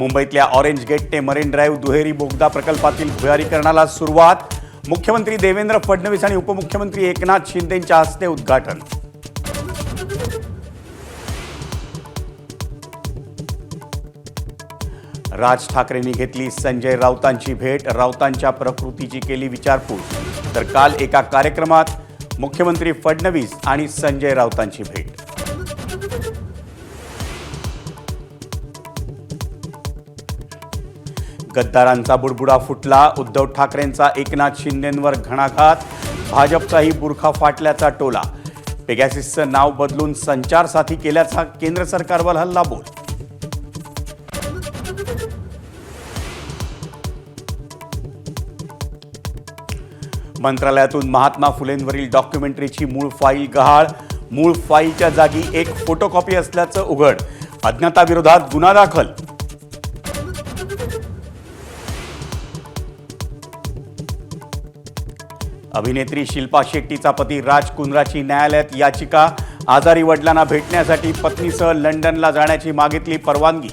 मुंबईतल्या orange gate ते marine drive दुहेरी बोगदा प्रकल्पातील भुयारीकरणाला सुरुवात। मुख्यमंत्री देवेंद्र फडणवीस आणि उपमुख्यमंत्री एकनाथ शिंदेंच्या हस्ते उद्घाटन। राज ठाकरेंनी घेतली संजय राऊतांची भेट, राऊतांच्या प्रकृतीची केली विचारपूस। तर काल एका कार्यक्रमात मुख्यमंत्री फडणवीस आणि संजय राऊतांची भेट। गद्दारांचा बुडबुडा फुटला, उद्धव ठाकरेंचा एकनाथ शिंदेंवर घणाघात, भाजपचाही बुरखा फाटल्याचा टोला। पेगॅसिसचं नाव बदलून संचार साथी केल्याचा केंद्र सरकारवर हल्लाबोल। मंत्रालयातून महात्मा फुलेंवरील डॉक्युमेंटरीची मूळ फाईल गहाळ, मूळ फाईलच्या जागी एक फोटोकॉपी असल्याचं उघड, अज्ञाताविरोधात गुन्हा दाखल। अभिनेत्री शिल्पा शेट्टीचा पती राज कुंद्राची न्यायालयात याचिका, आजारी वडिलांना भेटण्यासाठी पत्नीसह लंडनला जाण्याची मागितली परवानगी।